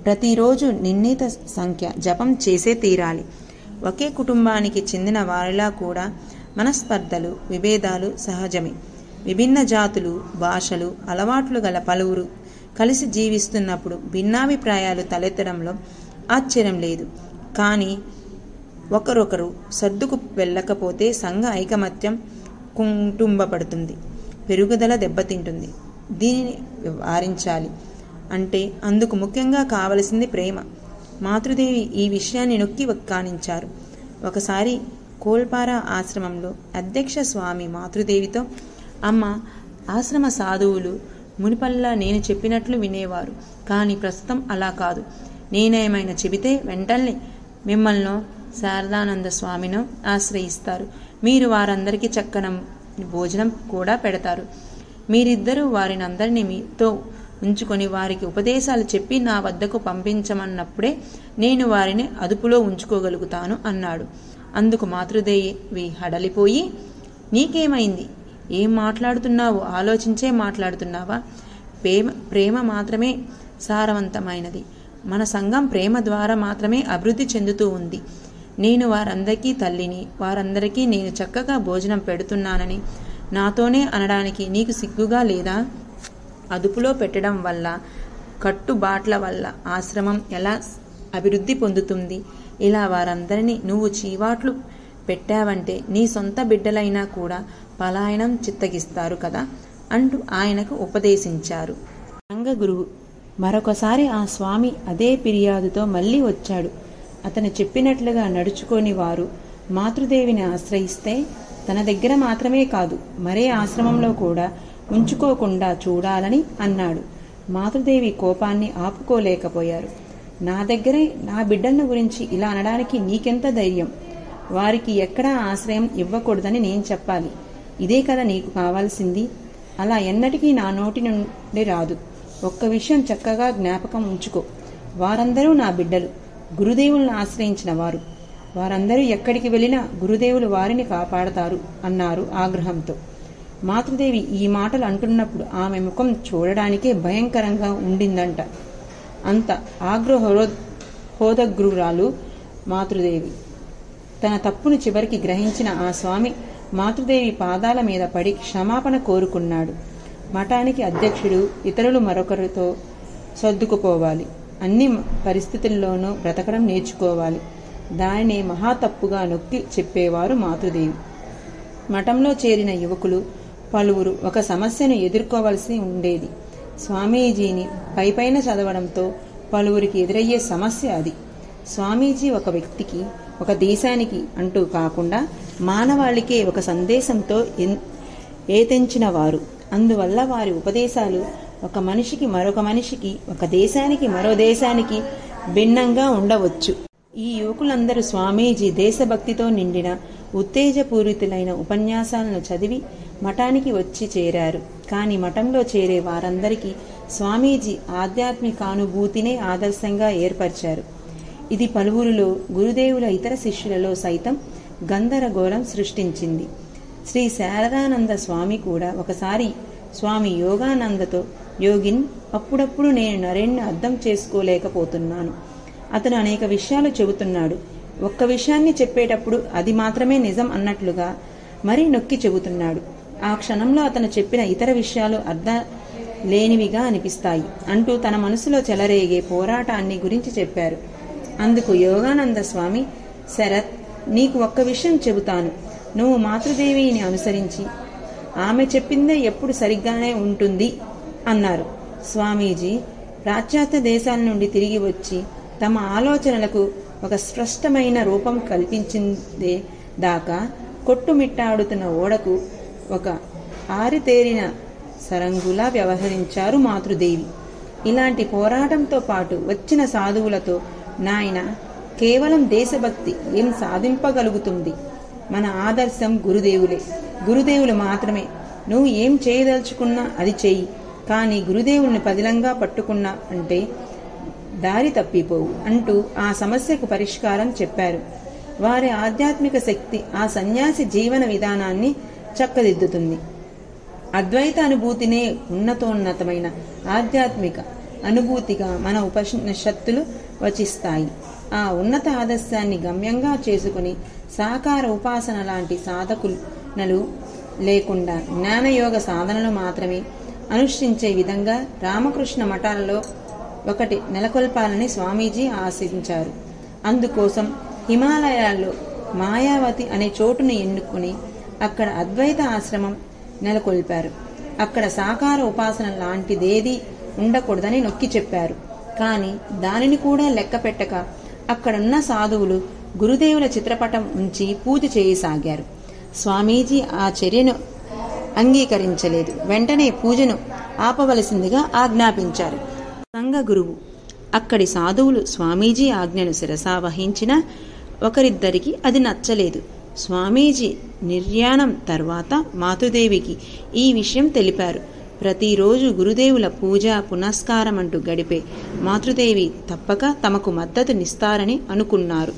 ప్రతిరోజు నిర్ణీత సంఖ్య జపం చేసే తీరాలి. ఒకే కుటుంబానికి చెందిన వారిలా కూడా మనస్పర్ధలు, విభేదాలు సహజమే. విభిన్న జాతులు, భాషలు, అలవాట్లు గల పలువురు కలిసి జీవిస్తున్నప్పుడు భిన్నాభిప్రాయాలు తలెత్తడంలో ఆశ్చర్యం లేదు. కానీ ఒకరొకరు సర్దుకు వెళ్ళకపోతే సంఘ ఐకమత్యం కుంటుంబపడుతుంది, పెరుగుదల దెబ్బతింటుంది. దీనిని వారించాలి అంటే అందుకు ముఖ్యంగా కావలసింది ప్రేమ. మాతృదేవి ఈ విషయాన్ని నొక్కి వక్కానించారు. ఒకసారి కోల్పారా ఆశ్రమంలో అధ్యక్ష స్వామి మాతృదేవితో, అమ్మ, ఆశ్రమ సాధువులు మునిపల్లా నేను చెప్పినట్లు వినేవారు. కానీ ప్రస్తుతం అలా కాదు. నేనేమైనా చెబితే వెంటనే మిమ్మల్నో శారదానంద స్వామినో ఆశ్రయిస్తారు. మీరు వారందరికీ చక్కన భోజనం కూడా పెడతారు. మీరిద్దరూ వారిని అందరినీ మీతో ఉంచుకొని వారికి ఉపదేశాలు చెప్పి నా వద్దకు పంపించమన్నప్పుడే నేను వారిని అదుపులో ఉంచుకోగలుగుతాను అన్నాడు. అందుకు మాతృదేవి హడలిపోయి, నీకేమైంది? ఏం మాట్లాడుతున్నావు? ఆలోచించే మాట్లాడుతున్నావా? ప్రేమ మాత్రమే సారవంతమైనది. మన సంఘం ప్రేమ ద్వారా మాత్రమే అభివృద్ధి చెందుతూ ఉంది. నేను వారందరికీ తల్లిని, వారందరికీ నేను చక్కగా భోజనం పెడుతున్నానని నాతోనే అనడానికి నీకు సిగ్గుగా లేదా? అదుపులో పెట్టడం వల్ల, కట్టుబాట్ల వల్ల ఆశ్రమం ఎలా అభివృద్ధి పొందుతుంది? ఇలా వారందరినీ నువ్వు చీవాట్లు పెట్టావంటే నీ సొంత బిడ్డలైనా కూడా పలాయనం చిత్తగిస్తారు కదా అంటూ ఆయనకు ఉపదేశించారు. రంగగురువు మరొకసారి ఆ స్వామి అదే ఫిర్యాదుతో మళ్ళీ వచ్చాడు. అతను చెప్పినట్లుగా నడుచుకొని వారు మాతృదేవిని ఆశ్రయిస్తే తన దగ్గర మాత్రమే కాదు మరే ఆశ్రమంలో కూడా ఉంచుకోకుండా చూడాలని అన్నాడు. మాతృదేవి కోపాన్ని ఆపుకోలేకపోయారు. నా దగ్గరే నా బిడ్డల గురించి ఇలా అనడానికి నీకెంత ధైర్యం? వారికి ఎక్కడా ఆశ్రయం ఇవ్వకూడదని నేను చెప్పాలి. ఇదే కదా నీకు కావాల్సింది? అలా ఎన్నటికీ నా నోటి నుండి రాదు. ఒక్క విషయం చక్కగా జ్ఞాపకం ఉంచుకో. వారందరూ నా బిడ్డలు, గురుదేవులను ఆశ్రయించిన వారు. వారందరూ ఎక్కడికి వెళ్ళినా గురుదేవులు వారిని కాపాడతారు అన్నారు ఆగ్రహంతో. మాతృదేవి ఈ మాటలు అంటున్నప్పుడు ఆమె ముఖం చూడడానికే భయంకరంగా ఉండిందంట. అంత ఆగ్రహోదగ్రురాలు మాతృదేవి. తన తప్పును చివరికి గ్రహించిన ఆ స్వామి మాతృదేవి పాదాల మీద పడి క్షమాపణ కోరుకున్నాడు. మఠానికి అధ్యక్షుడు, ఇతరులు మరొకరితో సర్దుకుపోవాలి. అన్ని పరిస్థితుల్లోనూ బ్రతకడం నేర్చుకోవాలి. దానినే మహాతప్పుగా నొక్కి చెప్పేవారు మాతృదేవి. మఠంలో చేరిన యువకులు పలువురు ఒక సమస్యను ఎదుర్కోవలసి ఉండేది. స్వామీజీని పైపైన చదవడంతో పలువురికి ఎదురయ్యే సమస్య అది. స్వామీజీ ఒక వ్యక్తికి, ఒక దేశానికి అంటూ కాకుండా మానవాళికే ఒక సందేశంతో ఏతెంచిన వారు. అందువల్ల వారి ఉపదేశాలు ఒక మనిషికి మరొక మనిషికి, ఒక దేశానికి మరో దేశానికి భిన్నంగా ఉండవచ్చు. ఈ యువకులందరూ స్వామీజీ దేశభక్తితో నిండిన ఉత్తేజపూరితులైన ఉపన్యాసాలను చదివి మఠానికి వచ్చి చేరారు. కానీ మఠంలో చేరే వారందరికీ స్వామీజీ ఆధ్యాత్మికానుభూతినే ఆదర్శంగా ఏర్పరిచారు. ఇది పలువురిలో, గురుదేవుల ఇతర శిష్యులలో సైతం గందరగోళం సృష్టించింది. శ్రీ శారదానంద స్వామి కూడా ఒకసారి స్వామి యోగానందతో యోగిన్, అప్పుడప్పుడు నేను నరేన్ని అర్థం చేసుకోలేకపోతున్నాను. అతను అనేక విషయాలు చెబుతున్నాడు. ఒక్క విషయాన్ని చెప్పేటప్పుడు అది మాత్రమే నిజం అన్నట్లుగా మరీ నొక్కి చెబుతున్నాడు. ఆ క్షణంలో అతను చెప్పిన ఇతర విషయాలు అర్థం లేనివిగా అనిపిస్తాయి అంటూ తన మనసులో చెలరేగే పోరాటాన్ని గురించి చెప్పారు. అందుకు యోగానంద స్వామి, శరత్, నీకు ఒక్క విషయం చెబుతాను. నువ్వు మాతృదేవిని అనుసరించి ఆమె చెప్పిందే ఎప్పుడు సరిగ్గానే ఉంటుంది అన్నారు. స్వామీజీ పాశ్చాత్య దేశాల నుండి తిరిగి వచ్చి తమ ఆలోచనలకు ఒక స్పష్టమైన రూపం కల్పించిందే దాకా కొట్టుమిట్టాడుతున్న ఓడకు ఒక ఆరితేరిన సరంగులా వ్యవహరించారు మాతృదేవి. ఇలాంటి పోరాటంతో పాటు వచ్చిన సాధువులతో, నాయన, కేవలం దేశభక్తి ఏం సాధింపగలుగుతుంది? మన ఆదర్శం గురుదేవులే, గురుదేవులు మాత్రమే. నువ్వు ఏం చేయదలుచుకున్నా అది చెయ్యి, కానీ గురుదేవుల్ని పదిలంగా పట్టుకున్నా అంటే దారి తప్పిపోవు అంటూ ఆ సమస్యకు పరిష్కారం చెప్పారు. వారి ఆధ్యాత్మిక శక్తి ఆ సన్యాసి జీవన విధానాన్ని చక్కదిద్దుతుంది. అద్వైత అనుభూతినే ఉన్నతోన్నతమైన ఆధ్యాత్మిక అనుభూతిగా మన ఉపనిషత్తులు వచిస్తాయి. ఆ ఉన్నత ఆదర్శాన్ని గమ్యంగా చేసుకుని సాకార ఉపాసన లాంటి సాధకులు లేకుండా జ్ఞానయోగ సాధనలు మాత్రమే అనుష్ఠించే విధంగా రామకృష్ణ మఠాలలో ఒకటి నెలకొల్పాలని స్వామీజీ ఆశించారు. అందుకోసం హిమాలయాల్లో మాయావతి అనే చోటును ఎన్నుకుని అక్కడ అద్వైత ఆశ్రమం నెలకొల్పారు. అక్కడ సాకార ఉపాసన లాంటిదేదీ ఉండకూడదని నొక్కి చెప్పారు. కానీ దానిని కూడా లెక్క పెట్టక అక్కడున్న సాధువులు గురుదేవుల చిత్రపటం ఉంచి పూజ చేయసాగారు. స్వామీజీ ఆ చర్యను అంగీకరించలేదు. వెంటనే పూజను ఆపవలసిందిగా ఆజ్ఞాపించారు. సంఘ గురువు అక్కడి సాధువులు స్వామీజీ ఆజ్ఞను శిరసా వహించినా ఒకరిద్దరికి అది నచ్చలేదు. స్వామీజీ నిర్యాణం తర్వాత మాతృదేవికి ఈ విషయం తెలిపారు. ప్రతిరోజు గురుదేవుల పూజ పునస్కారం అంటూ గడిపే మాతృదేవి తప్పక తమకు మద్దతునిస్తారని అనుకున్నారు.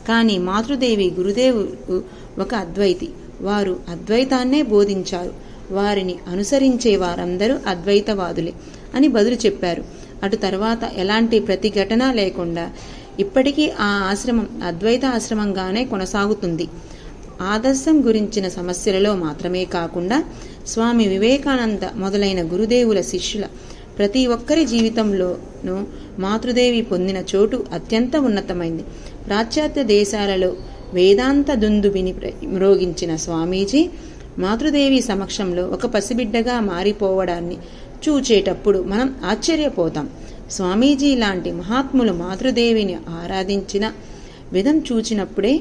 కానీ మాతృదేవి గురుదేవుడు ఒక అద్వైతి, వారు అద్వైతాన్నే బోధించారు, వారిని అనుసరించే వారందరూ అద్వైతవాదులే అని బదులు చెప్పారు. అటు తర్వాత ఎలాంటి ప్రతిఘటన లేకుండా ఇప్పటికీ ఆ ఆశ్రమం అద్వైత ఆశ్రమంగానే కొనసాగుతుంది. ఆదర్శం గురించిన సమస్యలలో మాత్రమే కాకుండా స్వామి వివేకానంద మొదలైన గురుదేవుల శిష్యుల ప్రతి ఒక్కరి జీవితంలోనూ మాతృదేవి పొందిన చోటు అత్యంత ఉన్నతమైంది. పాశ్చాత్య దేశాలలో వేదాంత దుందుబిని మ్రోగించిన స్వామీజీ మాతృదేవి సమక్షంలో ఒక పసిబిడ్డగా మారిపోవడాన్ని చూచేటప్పుడు మనం ఆశ్చర్యపోతాం. స్వామీజీ లాంటి మహాత్ములు మాతృదేవిని ఆరాధించిన విధం చూచినప్పుడే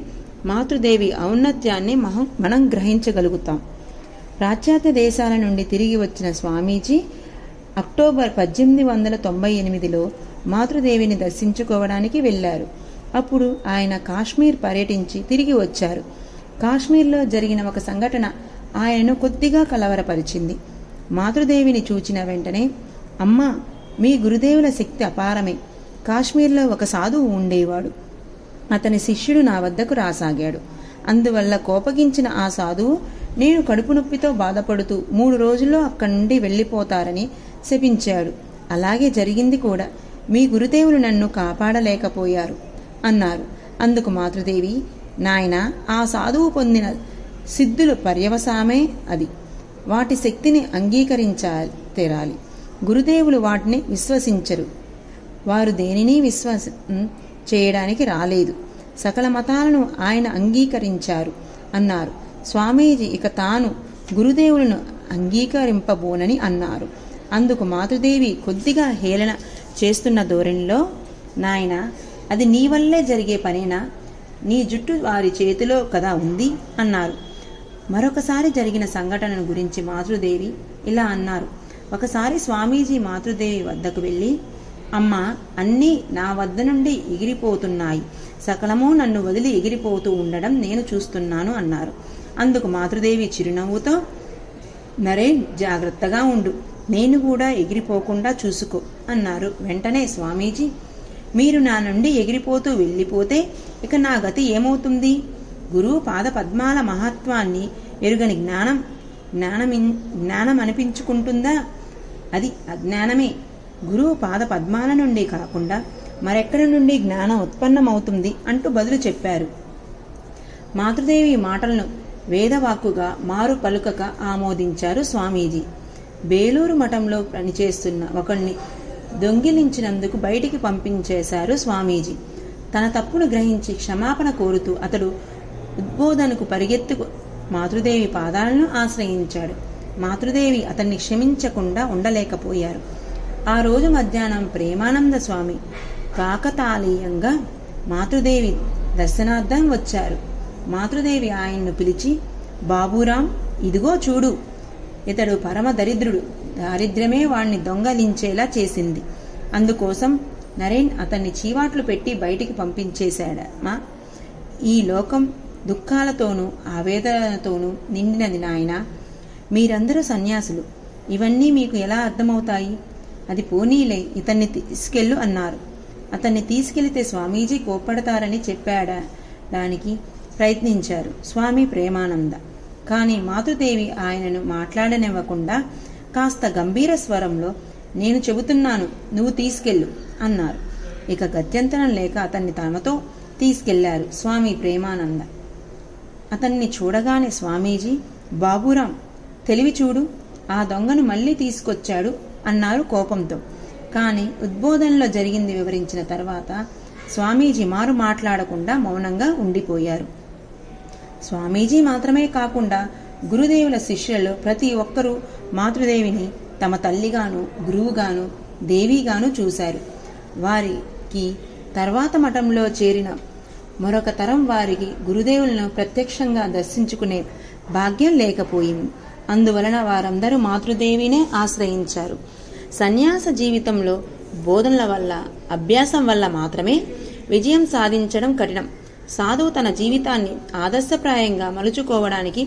మాతృదేవి ఔన్నత్యాన్ని మనం గ్రహించగలుగుతాం. పాశ్చాత్య దేశాల నుండి తిరిగి వచ్చిన స్వామీజీ అక్టోబర్ 1898లో మాతృదేవిని దర్శించుకోవడానికి వెళ్లారు. అప్పుడు ఆయన కాశ్మీర్ పర్యటించి తిరిగి వచ్చారు. కాశ్మీర్లో జరిగిన ఒక సంఘటన ఆయనను కొద్దిగా కలవరపరిచింది. మాతృదేవిని చూచిన వెంటనే, అమ్మా, మీ గురుదేవుల శక్తి అపారమే. కాశ్మీర్లో ఒక సాధువు ఉండేవాడు. అతని శిష్యుడు నా వద్దకు రాసాగాడు. అందువల్ల కోపగించిన ఆ సాధువు నేను కడుపు నొప్పితో బాధపడుతూ 3 రోజుల్లో అక్కడి నుండి వెళ్ళిపోతారని శపించాడు. అలాగే జరిగింది కూడా. మీ గురుదేవులు నన్ను కాపాడలేకపోయారు అన్నారు. అందుకు మాతృదేవి, నాయనా, ఆ సాధువు పొందిన సిద్ధుల పర్యవసామే అది. వాటి శక్తిని అంగీకరించాలి. గురుదేవులు వాటిని విశ్వసించరు. వారు దేనిని విశ్వాసం చేయడానికి రాలేదు. సకల మతాలను ఆయన అంగీకరించారు అన్నారు. స్వామీజీ ఇక తాను గురుదేవులను అంగీకరింపబోనని అన్నారు. అందుకు మాతృదేవి కొద్దిగా హేళన చేస్తున్న ధోరణిలో, నాయనా, అది నీ వల్లే జరిగే పనేనా? నీ జుట్టు వారి చేతిలో కదా ఉంది అన్నారు. మరొకసారి జరిగిన సంఘటనను గురించి మాతృదేవి ఇలా అన్నారు. ఒకసారి స్వామీజీ మాతృదేవి వద్దకు వెళ్ళి, అమ్మా, అన్నీ నా వద్ద నుండి ఎగిరిపోతున్నాయి. సకలము నన్ను వదిలి ఎగిరిపోతూ ఉండడం నేను చూస్తున్నాను అన్నారు. అందుకు మాతృదేవి చిరునవ్వుతో, నరేన్, జాగ్రత్తగా ఉండు, నేను కూడా ఎగిరిపోకుండా చూసుకో అన్నారు. వెంటనే స్వామీజీ, మీరు నా నుండి ఎగిరిపోతూ వెళ్ళిపోతే ఇక నా గతి ఏమవుతుంది? గురువు పాద పద్మాల మహత్వాన్ని ఎరుగని జ్ఞానం అనిపించుకుంటుందా? అది అజ్ఞానమే. గురువు పాద పద్మాల నుండి కాకుండా మరెక్కడి నుండి జ్ఞానం ఉత్పన్నమవుతుంది అంటూ బదులు చెప్పారు. మాతృదేవి మాటలను వేదవాక్కుగా మారు పలుకక ఆమోదించారు స్వామీజీ. బేలూరు మఠంలో పనిచేస్తున్న ఒకరిని దొంగిలించినందుకు బయటికి పంపించేశారు స్వామీజీ. తన తప్పును గ్రహించి క్షమాపణ కోరుతూ అతడు ఉద్బోధనకు పరిగెత్తుకు మాతృదేవి పాదాలను ఆశ్రయించాడు. మాతృదేవి అతన్ని క్షమించకుండా ఉండలేకపోయారు. ఆ రోజు మధ్యాహ్నం ప్రేమానంద స్వామి కాకతాళీయంగా మాతృదేవి దర్శనార్థం వచ్చారు. మాతృదేవి ఆయన్ను పిలిచి, బాబూరాం, ఇదిగో చూడు, ఇతడు పరమ దరిద్రుడు, దారిద్ర్యమే వాణ్ణి దొంగలించేలా చేసింది. అందుకోసం నరేన్ అతన్ని చీవాట్లు పెట్టి బయటికి పంపించేశాడమ్మా. ఈ లోకం దుఃఖాలతోనూ ఆవేదనతోనూ నిండినది నాయనా. మీరందరూ సన్యాసులు, ఇవన్నీ మీకు ఎలా అర్థమవుతాయి? అది పోనీలే, ఇతన్ని తీసుకెళ్ళు అన్నారు. అతన్ని తీసుకెళితే స్వామీజీ కోప్పడతారని చెప్పడానికి ప్రయత్నించారు స్వామి ప్రేమానంద. కానీ మాతృదేవి ఆయనను మాట్లాడనివ్వకుండా కాస్త గంభీర స్వరంలో, నేను చెబుతున్నాను, నువ్వు తీసుకెళ్ళు అన్నారు. ఇక గత్యంతరం లేక అతన్ని తమతో తీసుకెళ్లారు స్వామి ప్రేమానంద. అతన్ని చూడగానే స్వామీజీ, బాబూరాం, తెలివి చూడు, ఆ దొంగను మళ్లీ తీసుకొచ్చాడు అన్నారు కోపంతో. కానీ ఉద్బోధనలో జరిగింది వివరించిన తర్వాత స్వామీజీ మారు మాట్లాడకుండా మౌనంగా ఉండిపోయారు. స్వామీజీ మాత్రమే కాకుండా గురుదేవుల శిష్యులలో ప్రతి ఒక్కరూ మాతృదేవిని తమ తల్లిగాను, గురువుగాను, దేవిగాను చూశారు. వారికి తర్వాత మఠంలో చేరిన మరొక తరం వారికి గురుదేవులను ప్రత్యక్షంగా దర్శించుకునే భాగ్యం లేకపోయింది. అందువలన వారందరూ మాతృదేవినే ఆశ్రయించారు. సన్యాస జీవితంలో బోధనల వల్ల, అభ్యాసం వల్ల మాత్రమే విజయం సాధించడం కఠినం. సాధువు తన జీవితాన్ని ఆదర్శప్రాయంగా మలుచుకోవడానికి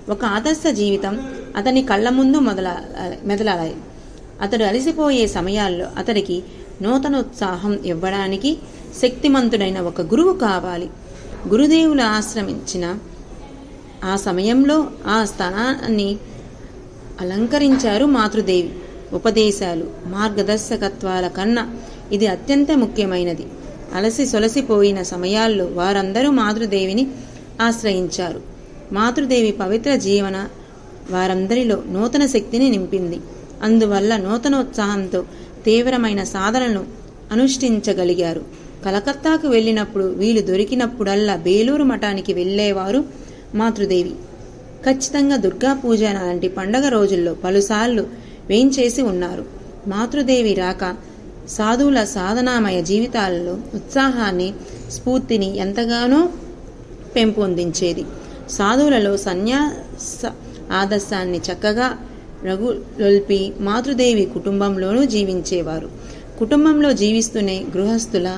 ఒక ఆదర్శ జీవితం అతని కళ్ల ముందు మెదలాలి. అతడు అలసిపోయే సమయాల్లో అతడికి నూతనోత్సాహం ఇవ్వడానికి శక్తిమంతుడైన ఒక గురువు కావాలి. గురుదేవులు ఆశ్రమించిన ఆ సమయంలో ఆ స్థానాన్ని అలంకరించారు మాతృదేవి. ఉపదేశాలు, మార్గదర్శకత్వాల కన్నా ఇది అత్యంత ముఖ్యమైనది. అలసి సొలసిపోయిన సమయాల్లో వారందరూ మాతృదేవిని ఆశ్రయించారు. మాతృదేవి పవిత్ర జీవన వారందరిలో నూతన శక్తిని నింపింది. అందువల్ల నూతనోత్సాహంతో తీవ్రమైన సాధనను అనుష్ఠించగలిగారు. కలకత్తాకు వెళ్ళినప్పుడు వీలు దొరికినప్పుడల్లా బేలూరు మఠానికి వెళ్లేవారు మాతృదేవి. ఖచ్చితంగా దుర్గా పూజ లాంటి పండగ రోజుల్లో పలుసార్లు వేంచేసి ఉన్నారు. మాతృదేవి రాక సాధువుల సాధనామయ జీవితాలలో ఉత్సాహాన్ని, స్ఫూర్తిని ఎంతగానో పెంపొందించేది. సాధువులలో సన్యాస ఆదర్శాన్ని చక్కగా రగులొల్పి మాతృదేవి కుటుంబంలోనూ జీవించేవారు. కుటుంబంలో జీవిస్తూనే గృహస్థుల,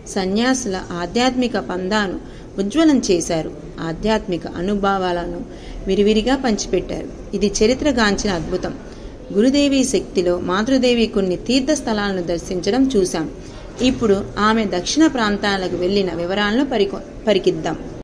సన్యాసుల ఆధ్యాత్మిక పందాను ఉజ్వలం చేశారు. ఆధ్యాత్మిక అనుభవాలను విరివిరిగా పంచిపెట్టారు. ఇది చరిత్రగాంచిన అద్భుతం. గురుదేవి శక్తిలో మాతృదేవి కొన్ని తీర్థ స్థలాలను దర్శించడం చూశాం. ఇప్పుడు ఆమె దక్షిణ ప్రాంతాలకు వెళ్లిన వివరాలను పరికిద్దాం.